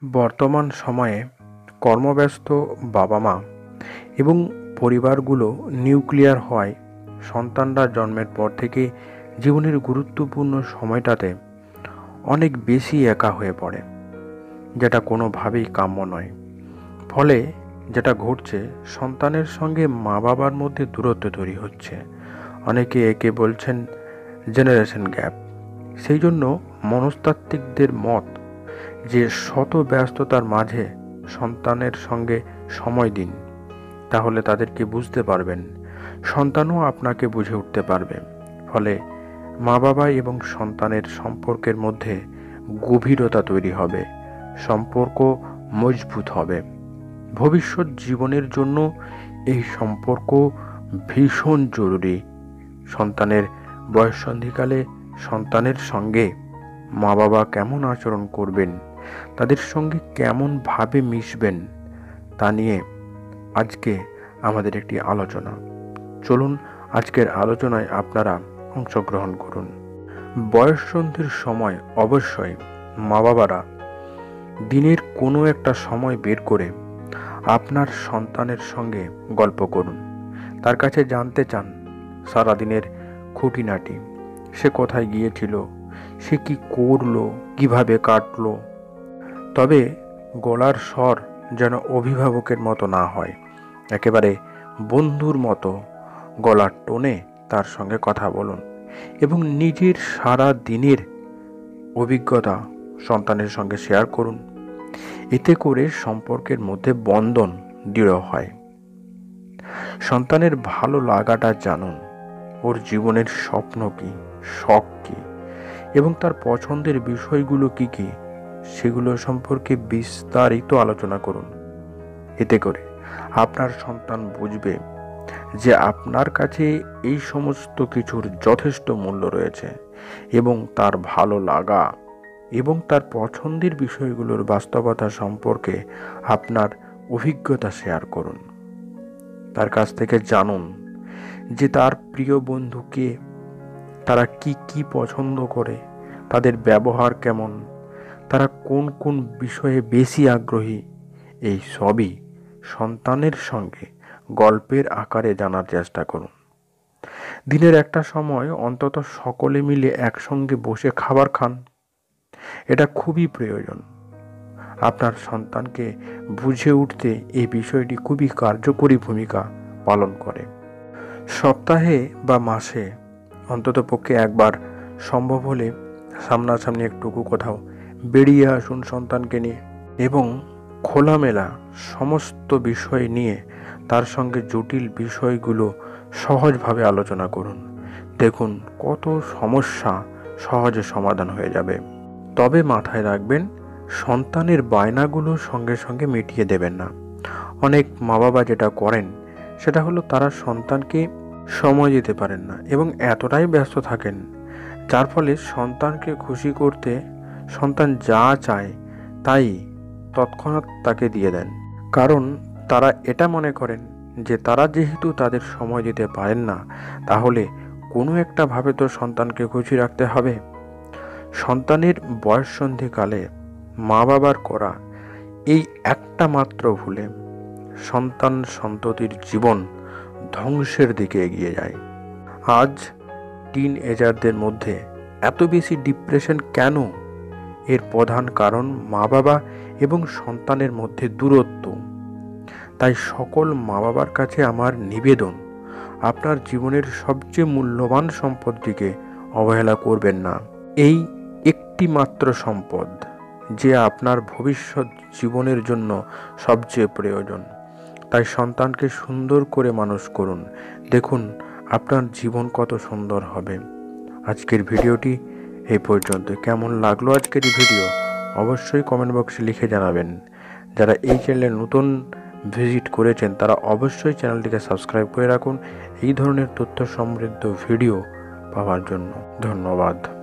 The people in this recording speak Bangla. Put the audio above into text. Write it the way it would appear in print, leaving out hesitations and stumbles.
বর্তমান সময়ে কর্মব্যস্ত বাবা-মা এবং পরিবারগুলো নিউক্লিয়ার হওয়ায় সন্তানরা জন্মের পর থেকে জীবনের গুরুত্বপূর্ণ সময়টাতে অনেক বেশি একা হয়ে পড়ে, যেটা কোনোভাবেই কাম্য নয়। ফলে যেটা ঘটছে, সন্তানের সঙ্গে মা বাবার মধ্যে দূরত্ব তৈরি হচ্ছে। অনেকে একে বলছেন জেনারেশন গ্যাপ। সেই জন্য মনস্তাত্ত্বিকদের মত যে শত ব্যস্ততার মাঝে সন্তানের সঙ্গে সময় দিন, তাহলে তাদেরকে বুঝতে পারবেন, সন্তানও আপনাকে বুঝে উঠতে পারবে। ফলে মা বাবা এবং সন্তানের সম্পর্কের মধ্যে গভীরতা তৈরি হবে, সম্পর্ক মজবুত হবে। ভবিষ্যৎ জীবনের জন্য এই সম্পর্ক ভীষণ জরুরি। সন্তানের বয়ঃসন্ধিকালে সন্তানের সঙ্গে মা বাবা কেমন আচরণ করবেন, তাদের সঙ্গে কেমনভাবে মিশবেন, তা নিয়ে আজকে আমাদের একটি আলোচনা। চলুন আজকের আলোচনায় আপনারা অংশগ্রহণ করুন। বয়ঃসন্ধির সময় অবশ্যই মা বাবারা দিনের কোনো একটা সময় বের করে আপনার সন্তানের সঙ্গে গল্প করুন। তার কাছে জানতে চান সারাদিনের খুঁটিনাটি, সে কোথায় গিয়েছিল, সে কি করলো, কিভাবে কাটলো। তবে গলার স্বর যেন অভিভাবকের মতো না হয়, একেবারে বন্ধুর মতো গলার টোনে তার সঙ্গে কথা বলুন এবং নিজের সারা দিনের অভিজ্ঞতা সন্তানের সঙ্গে শেয়ার করুন। এতে করে সম্পর্কের মধ্যে বন্ধন দৃঢ় হয়। সন্তানের ভালো লাগাটা জানুন, ওর জীবনের স্বপ্ন কী, শখ কী এবং তার পছন্দের বিষয়গুলো কী কী, সেগুলো সম্পর্কে বিস্তারিত আলোচনা করুন। এতে করে আপনার সন্তান বুঝবে যে আপনার কাছে এই সমস্ত কিছুর যথেষ্ট মূল্য রয়েছে এবং তার ভালো লাগা এবং তার পছন্দের বিষয়গুলোর বাস্তবতা সম্পর্কে আপনার অভিজ্ঞতা শেয়ার করুন। তার কাছ থেকে জানুন যে তার প্রিয় বন্ধুকে তারা কি কি পছন্দ করে, তাদের ব্যবহার কেমন, তারা কোন কোন বিষয়ে বেশি আগ্রহী। এই সবই সন্তানের সঙ্গে গল্পের আকারে জানার চেষ্টা করুন। দিনের একটা সময় অন্তত সকলে মিলে একসঙ্গে বসে খাবার খান, এটা খুবই প্রয়োজন। আপনার সন্তানকে বুঝে উঠতে এই বিষয়টি খুবই কার্যকরী ভূমিকা পালন করে। সপ্তাহে বা মাসে অন্তত পক্ষে একবার সম্ভব হলে সামনাসামনি একটুকু কোথাও বেরিয়ে আসুন সন্তানকে নিয়ে এবং খোলামেলা সমস্ত বিষয় নিয়ে তার সঙ্গে জটিল বিষয়গুলো সহজভাবে আলোচনা করুন। দেখুন কত সমস্যা সহজে সমাধান হয়ে যাবে। তবে মাথায় রাখবেন, সন্তানের বায়নাগুলো সঙ্গে সঙ্গে মিটিয়ে দেবেন না। অনেক মা বাবা যেটা করেন সেটা হলো তারা সন্তানকে সময় দিতে পারেন না এবং এতটাই ব্যস্ত থাকেন, যার ফলে সন্তানকে খুশি করতে সন্তান যা চায় তাই তৎক্ষণাৎ তাকে দিয়ে দেন। কারণ তারা এটা মনে করেন যে তারা যেহেতু তাদের সময় দিতে পারেন না, তাহলে কোনো একটা ভাবে তো সন্তানকে খুশি রাখতে হবে। সন্তানের বয়ঃসন্ধিকালে মা বাবার করা এই একটা মাত্র ভুলে সন্তান সন্ততির জীবন ধ্বংসের দিকে এগিয়ে যায়। আজ টিন এজারদের মধ্যে এত বেশি ডিপ্রেশন কেন? এর প্রধান কারণ মা বাবা এবং সন্তানের মধ্যে দূরত্ব। তাই সকল মা বাবার কাছে আমার নিবেদন, আপনার জীবনের সবচেয়ে মূল্যবান সম্পদটিকে অবহেলা করবেন না। এই একটি মাত্র সম্পদ যে আপনার ভবিষ্যৎ জীবনের জন্য সবচেয়ে প্রয়োজন। তাই সন্তানকে সুন্দর করে মানুষ করুন, দেখুন আপনার জীবন কত সুন্দর হবে। আজকের ভিডিওটি এই পর্যন্ত। কেমন লাগলো আজকের এই ভিডিও অবশ্যই কমেন্ট বক্সে লিখে জানাবেন। যারা এই চ্যানেলে নতুন ভিজিট করেছেন তারা অবশ্যই চ্যানেলটিকে সাবস্ক্রাইব করে রাখুন এই ধরনের তথ্য সমৃদ্ধ ভিডিও পাওয়ার জন্য। ধন্যবাদ।